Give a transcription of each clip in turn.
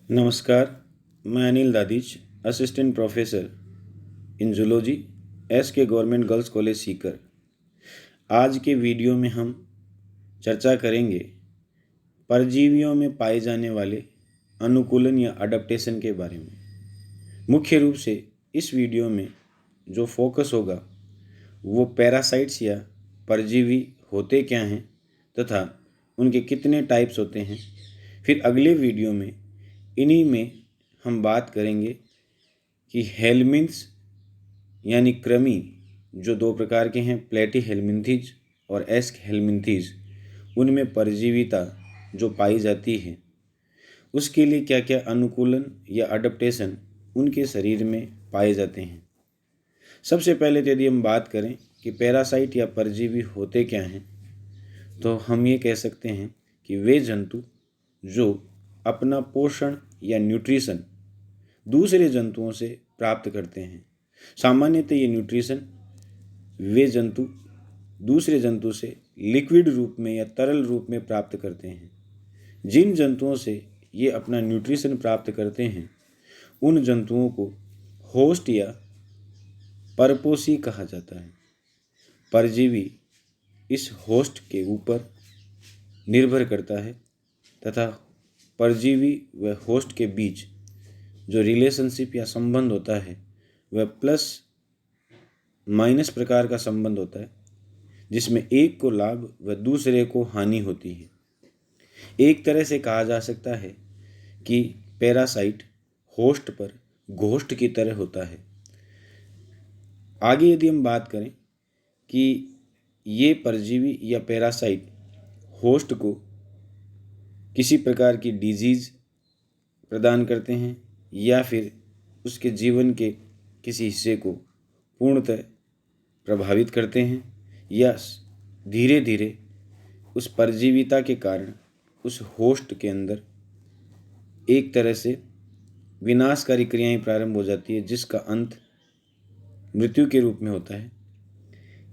नमस्कार, मैं Anil Dadhich, assistant professor in zoology, SK government girls college Sikar. आज के वीडियो में हम चर्चा करेंगे परजीवियों में पाए जाने वाले अनुकूलन या अडेप्टेशन के बारे में। मुख्य रूप से इस वीडियो में जो फोकस होगा वो पैरासाइट्स या परजीवी होते क्या हैं तथा उनके कितने टाइप्स होते हैं। फिर अगले वीडियो में इन्हीं में हम बात करेंगे कि हेलमिन्थ्स यानी कृमि जो दो प्रकार के हैं, प्लेटी हेलमिन्थीज और एस्क हेलमिन्थीज, उनमें परजीविता जो पाई जाती है उसके लिए क्या क्या अनुकूलन या अडेप्टेशन उनके शरीर में पाए जाते हैं। सबसे पहले तो यदि हम बात करें कि पैरासाइट या परजीवी होते क्या हैं, तो हम ये कह सकते हैं कि वे जंतु जो अपना पोषण या न्यूट्रिशन दूसरे जंतुओं से प्राप्त करते हैं। सामान्यतः ये न्यूट्रिशन वे जंतु दूसरे जंतु से लिक्विड रूप में या तरल रूप में प्राप्त करते हैं। जिन जंतुओं से ये अपना न्यूट्रिशन प्राप्त करते हैं उन जंतुओं को होस्ट या परपोषी कहा जाता है। परजीवी इस होस्ट के ऊपर निर्भर करता है तथा परजीवी व होस्ट के बीच जो रिलेशनशिप या संबंध होता है वह प्लस माइनस प्रकार का संबंध होता है, जिसमें एक को लाभ व दूसरे को हानि होती है। एक तरह से कहा जा सकता है कि पैरासाइट होस्ट पर घोस्ट की तरह होता है। आगे यदि हम बात करें कि ये परजीवी या पैरासाइट होस्ट को किसी प्रकार की डिजीज़ प्रदान करते हैं या फिर उसके जीवन के किसी हिस्से को पूर्णतः प्रभावित करते हैं या धीरे धीरे उस परजीविता के कारण उस होस्ट के अंदर एक तरह से विनाशकारी क्रियाएं प्रारंभ हो जाती है, जिसका अंत मृत्यु के रूप में होता है।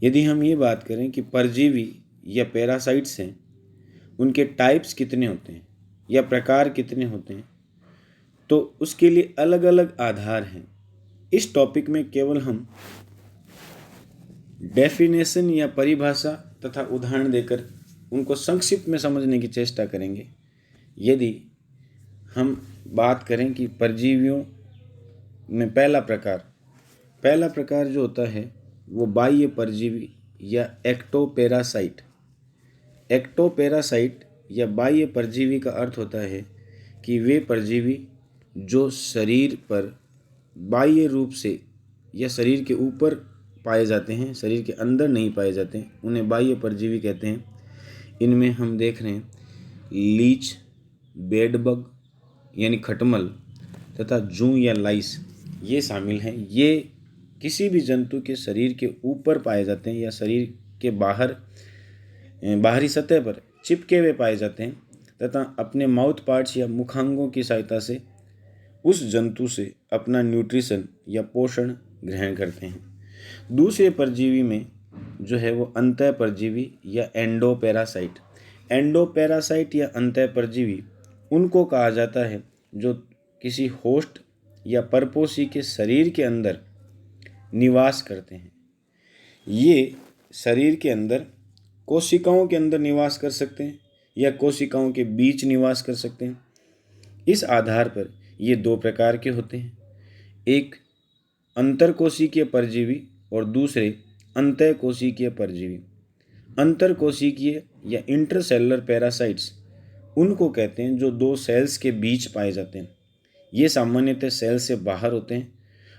यदि हम ये बात करें कि परजीवी या पैरासाइट्स हैं, उनके टाइप्स कितने होते हैं या प्रकार कितने होते हैं, तो उसके लिए अलग अलग आधार हैं। इस टॉपिक में केवल हम डेफिनेशन या परिभाषा तथा उदाहरण देकर उनको संक्षिप्त में समझने की चेष्टा करेंगे। यदि हम बात करें कि परजीवियों में पहला प्रकार जो होता है वो बाह्य परजीवी या एक्टोपैरासाइट। एक्टोपैरासाइट या बाह्य परजीवी का अर्थ होता है कि वे परजीवी जो शरीर पर बाह्य रूप से या शरीर के ऊपर पाए जाते हैं, शरीर के अंदर नहीं पाए जाते हैं, उन्हें बाह्य परजीवी कहते हैं। इनमें हम देख रहे हैं लीच, बेडबग यानी खटमल तथा जूं या लाइस, ये शामिल हैं। ये किसी भी जंतु के शरीर के ऊपर पाए जाते हैं या शरीर के बाहरी सतह पर चिपके हुए पाए जाते हैं तथा अपने माउथ पार्ट्स या मुखांगों की सहायता से उस जंतु से अपना न्यूट्रिशन या पोषण ग्रहण करते हैं। दूसरे परजीवी में जो है वो अंतः परजीवी या एंडोपैरासाइट या अंतः परजीवी उनको कहा जाता है जो किसी होस्ट या परपोषी के शरीर के अंदर निवास करते हैं। ये शरीर के अंदर कोशिकाओं के अंदर निवास कर सकते हैं या कोशिकाओं के बीच निवास कर सकते हैं। इस आधार पर ये दो प्रकार के होते हैं, एक अंतरकोशिकीय परजीवी और दूसरे अंतःकोशिकीय परजीवी। अंतरकोशिकीय या इंटरसेलुलर पैरासाइट्स उनको कहते हैं जो दो सेल्स के बीच पाए जाते हैं। ये सामान्यतः सेल से बाहर होते हैं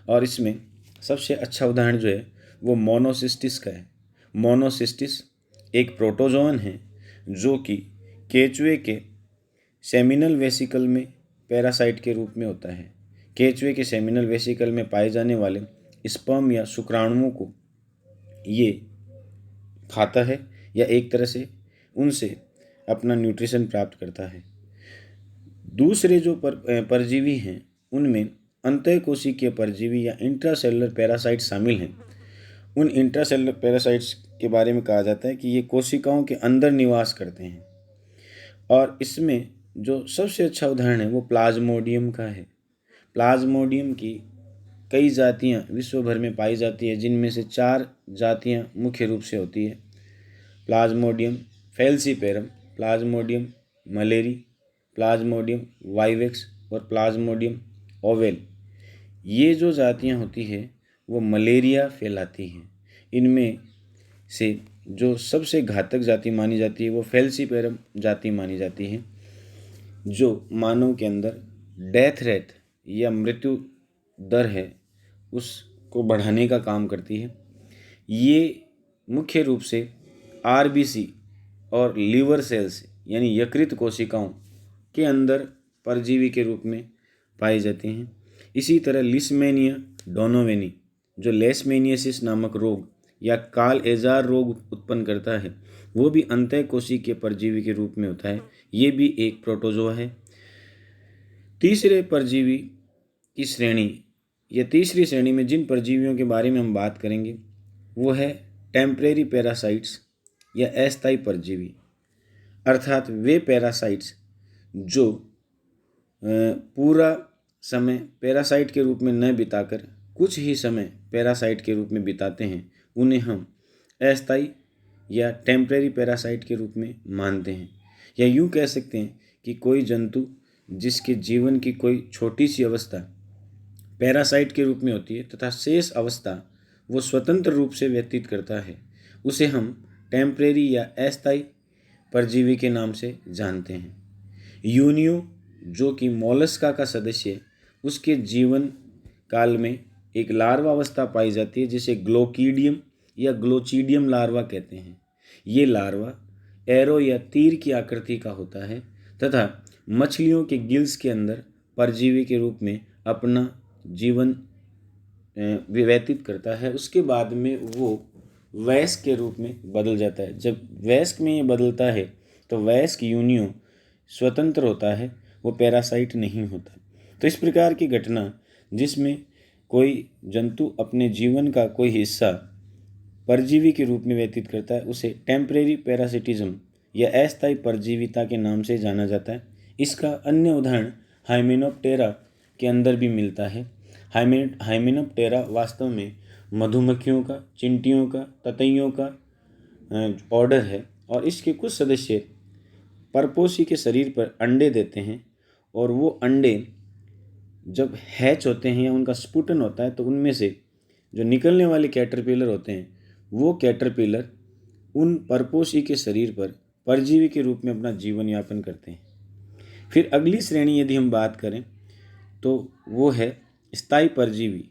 और इसमें सबसे अच्छा उदाहरण जो है वो मोनोसिस्टिस का है। मोनोसिस्टिस एक प्रोटोजोअन है जो कि केंचुए के सेमिनल वेसिकल में पैरासाइट के रूप में होता है। केंचुए के सेमिनल वेसिकल में पाए जाने वाले स्पर्म या शुक्राणुओं को ये खाता है या एक तरह से उनसे अपना न्यूट्रिशन प्राप्त करता है। दूसरे जो परजीवी हैं उनमें अंतःकोशिकीय परजीवी या इंट्रासेलुलर पैरासाइट शामिल हैं। उन इंट्रासेलुलर पैरासाइट्स के बारे में कहा जाता है कि ये कोशिकाओं के अंदर निवास करते हैं और इसमें जो सबसे अच्छा उदाहरण है वो प्लाज्मोडियम का है। प्लाज्मोडियम की कई जातियां विश्व भर में पाई जाती है, जिनमें से 4 जातियां मुख्य रूप से होती है। Plasmodium falciparum, Plasmodium malariae, Plasmodium vivax और प्लाज्मोडियम ओवेल। ये जो जातियां होती है वो मलेरिया फैलाती हैं। इनमें से जो सबसे घातक जाति मानी जाती है वो फैल्सीपेरम जाति मानी जाती है, जो मानव के अंदर डेथ रेट या मृत्यु दर है उसको बढ़ाने का काम करती है। ये मुख्य रूप से आरबीसी और लीवर सेल्स यानी यकृत कोशिकाओं के अंदर परजीवी के रूप में पाई जाती हैं। इसी तरह लिस्मेनिया डोनोवेनी जो लेशमेनियासिस नामक रोग या काल एजार रोग उत्पन्न करता है, वो भी अंतःकोशिकीय परजीवी के रूप में होता है। ये भी एक प्रोटोजोआ है। तीसरे परजीवी की श्रेणी या तीसरी श्रेणी में जिन परजीवियों के बारे में हम बात करेंगे वो है टेम्परेरी पैरासाइट्स या अस्थायी परजीवी, अर्थात वे पैरासाइट्स जो पूरा समय पैरासाइट के रूप में न बिताकर कुछ ही समय पैरासाइट के रूप में बिताते हैं, उन्हें हम अस्थायी या टेम्परेरी पैरासाइट के रूप में मानते हैं। या यूँ कह सकते हैं कि कोई जंतु जिसके जीवन की कोई छोटी सी अवस्था पैरासाइट के रूप में होती है तथा शेष अवस्था वो स्वतंत्र रूप से व्यतीत करता है, उसे हम टेम्परेरी या अस्थायी परजीवी के नाम से जानते हैं। यूनियो जो कि मोलस्का का सदस्य है, उसके जीवन काल में एक लार्वा अवस्था पाई जाती है जिसे ग्लोकीडियम या ग्लोचीडियम लार्वा कहते हैं। ये लार्वा एरो या तीर की आकृति का होता है तथा मछलियों के गिल्स के अंदर परजीवी के रूप में अपना जीवन व्यतीत करता है। उसके बाद में वो वयस्क के रूप में बदल जाता है। जब वयस्क में ये बदलता है तो वयस्क यूनियो स्वतंत्र होता है, वो पैरासाइट नहीं होता। तो इस प्रकार की घटना जिसमें कोई जंतु अपने जीवन का कोई हिस्सा परजीवी के रूप में व्यतीत करता है, उसे टेम्परेरी पैरासिटिज्म या अस्थायी परजीविता के नाम से जाना जाता है। इसका अन्य उदाहरण हाइमेनोप्टेरा के अंदर भी मिलता है। हाइमेनोप्टेरा वास्तव में मधुमक्खियों का, चींटियों का, ततैयों का ऑर्डर है और इसके कुछ सदस्य परपोषी के शरीर पर अंडे देते हैं और वो अंडे जब हैच होते हैं या उनका स्पुटन होता है तो उनमें से जो निकलने वाले कैटरपिलर होते हैं वो कैटरपिलर उन परपोषी के शरीर पर परजीवी के रूप में अपना जीवन यापन करते हैं। फिर अगली श्रेणी यदि हम बात करें तो वो है स्थायी परजीवी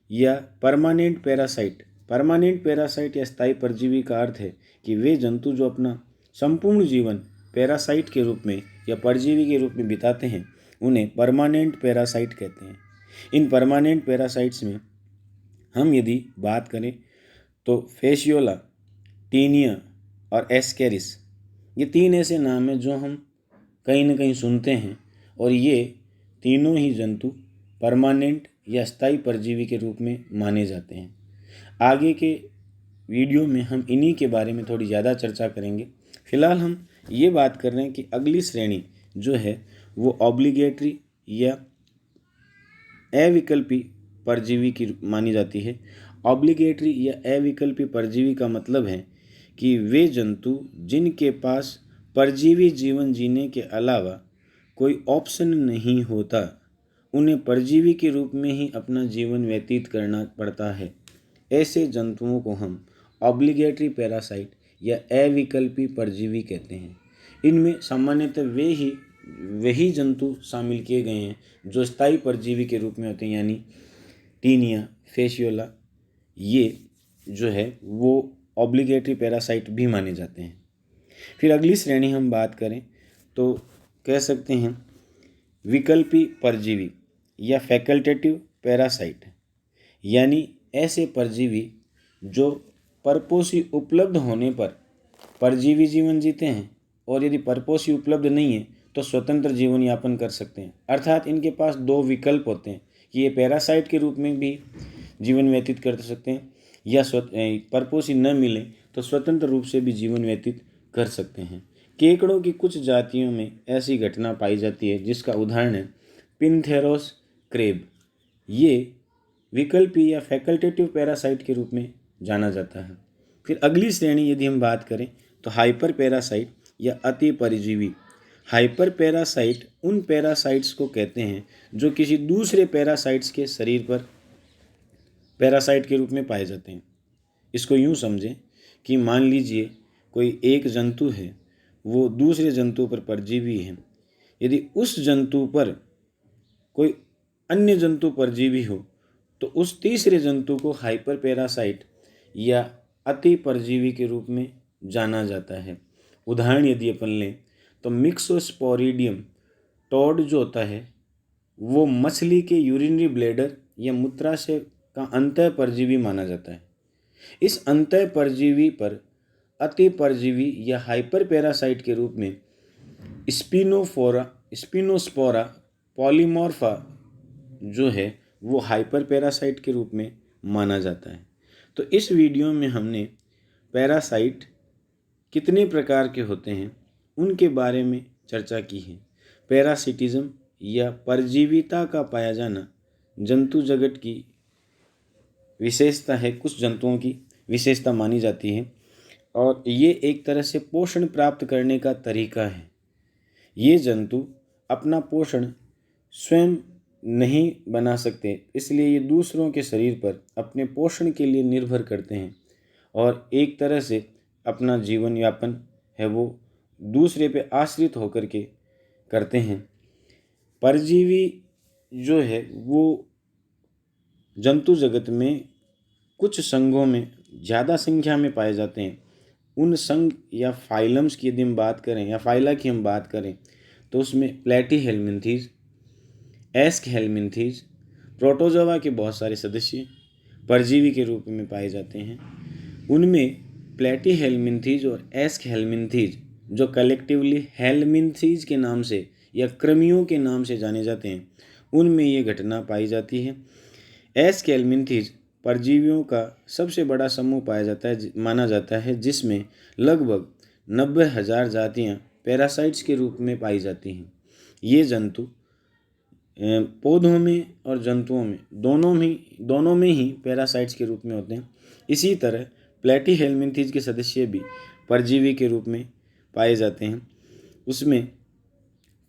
या परमानेंट पैरासाइट। परमानेंट पैरासाइट या स्थायी परजीवी का अर्थ है कि वे जंतु जो अपना संपूर्ण जीवन पैरासाइट के रूप में या परजीवी के रूप में बिताते हैं, उन्हें परमानेंट पैरासाइट कहते हैं। इन परमानेंट पैरासाइट्स में हम यदि बात करें तो फेशियोला, टीनिया और एस्केरिस, ये 3 ऐसे नाम हैं जो हम कहीं न कहीं सुनते हैं और ये तीनों ही जंतु परमानेंट या स्थायी परजीवी के रूप में माने जाते हैं। आगे के वीडियो में हम इन्हीं के बारे में थोड़ी ज़्यादा चर्चा करेंगे। फिलहाल हम ये बात कर रहे हैं कि अगली श्रेणी जो है वो ऑब्लिगेटरी या अविकल्पी परजीवी की मानी जाती है। ऑब्लिगेटरी या अविकल्पी परजीवी का मतलब है कि वे जंतु जिनके पास परजीवी जीवन जीने के अलावा कोई ऑप्शन नहीं होता, उन्हें परजीवी के रूप में ही अपना जीवन व्यतीत करना पड़ता है। ऐसे जंतुओं को हम ऑब्लिगेटरी पैरासाइट या अविकल्पी परजीवी कहते हैं। इनमें सामान्यतः वही जंतु शामिल किए गए हैं जो स्थायी परजीवी के रूप में होते हैं, यानी टीनिया, फेशियोला, ये जो है वो ऑब्लिगेटरी पैरासाइट भी माने जाते हैं। फिर अगली श्रेणी हम बात करें तो कह सकते हैं विकल्पी परजीवी या फैकल्टेटिव पैरासाइट, यानी ऐसे परजीवी जो परपोषी उपलब्ध होने पर परजीवी जीवन जीते हैं और यदि परपोषी उपलब्ध नहीं है तो स्वतंत्र जीवन यापन कर सकते हैं। अर्थात इनके पास 2 विकल्प होते हैं कि ये पैरासाइट के रूप में भी जीवन व्यतीत कर सकते हैं या परपोषी न मिले तो स्वतंत्र रूप से भी जीवन व्यतीत कर सकते हैं। केकड़ों की कुछ जातियों में ऐसी घटना पाई जाती है जिसका उदाहरण है पिंथेरोस क्रेब। ये विकल्पी या फैकल्टेटिव पैरासाइट के रूप में जाना जाता है। फिर अगली श्रेणी यदि हम बात करें तो हाइपर पैरासाइट या अति परजीवी। हाइपर पैरासाइट उन पैरासाइट्स को कहते हैं जो किसी दूसरे पैरासाइट्स के शरीर पर पैरासाइट के रूप में पाए जाते हैं। इसको यूँ समझें कि मान लीजिए कोई एक जंतु है, वो दूसरे जंतु पर परजीवी है। यदि उस जंतु पर कोई अन्य जंतु परजीवी हो तो उस तीसरे जंतु को हाइपर पैरासाइट या अति परजीवी के रूप में जाना जाता है। उदाहरण यदि अपन लें तो मिक्सोस्पोरिडियम टॉड जो होता है वो मछली के यूरिनरी ब्लैडर या मूत्राशय का अंतः परजीवी माना जाता है। इस अंतः परजीवी पर अति परजीवी या हाइपर पैरासाइट के रूप में स्पिनोस्पोरा पॉलीमॉर्फा जो है वो हाइपर पैरासाइट के रूप में माना जाता है। तो इस वीडियो में हमने पैरासाइट कितने प्रकार के होते हैं उनके बारे में चर्चा की है। पैरासिटिज्म या परजीविता का पाया जाना जंतु जगत की विशेषता है, कुछ जंतुओं की विशेषता मानी जाती है और ये एक तरह से पोषण प्राप्त करने का तरीका है। ये जंतु अपना पोषण स्वयं नहीं बना सकते, इसलिए ये दूसरों के शरीर पर अपने पोषण के लिए निर्भर करते हैं और एक तरह से अपना जीवन यापन है वो दूसरे पे आश्रित होकर के करते हैं। परजीवी जो है वो जंतु जगत में कुछ संघों में ज़्यादा संख्या में पाए जाते हैं। उन संघ या फाइलम्स की यदि हम बात करें या फाइला की हम बात करें तो उसमें प्लेटीहेल्मिन्थीज, एस्कहेल्मिन्थीज, प्रोटोजोआ के बहुत सारे सदस्य परजीवी के रूप में पाए जाते हैं। उनमें प्लेटीहेल्मिन्थीज और एस्कहेल्मिन्थीज जो कलेक्टिवली हेल्मिन्थीज के नाम से या कृमियों के नाम से जाने जाते हैं, उनमें ये घटना पाई जाती है। एस्कहेल्मिन्थीज परजीवियों का सबसे बड़ा समूह पाया जाता है माना जाता है, जिसमें लगभग 90,000 जातियाँ पैरासाइट्स के रूप में पाई जाती हैं। ये जंतु पौधों में और जंतुओं में दोनों में ही पैरासाइट्स के रूप में होते हैं। इसी तरह प्लेटीहेल्मिन्थीज के सदस्य भी परजीवी के रूप में पाए जाते हैं। उसमें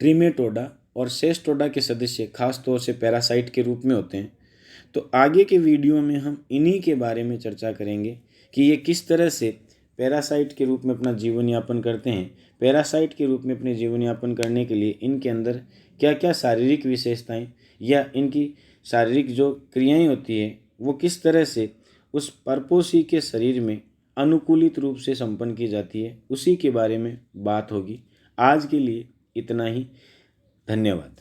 ट्रिमेटोडा और सेस्टोडा के सदस्य खास तौर से पैरासाइट के रूप में होते हैं। तो आगे के वीडियो में हम इन्हीं के बारे में चर्चा करेंगे कि ये किस तरह से पैरासाइट के रूप में अपना जीवन यापन करते हैं। पैरासाइट के रूप में अपने जीवन यापन करने के लिए इनके अंदर क्या क्या शारीरिक विशेषताएं या इनकी शारीरिक जो क्रियाएं होती है वो किस तरह से उस परपोषी के शरीर में अनुकूलित रूप से संपन्न की जाती है, उसी के बारे में बात होगी। आज के लिए इतना ही। धन्यवाद।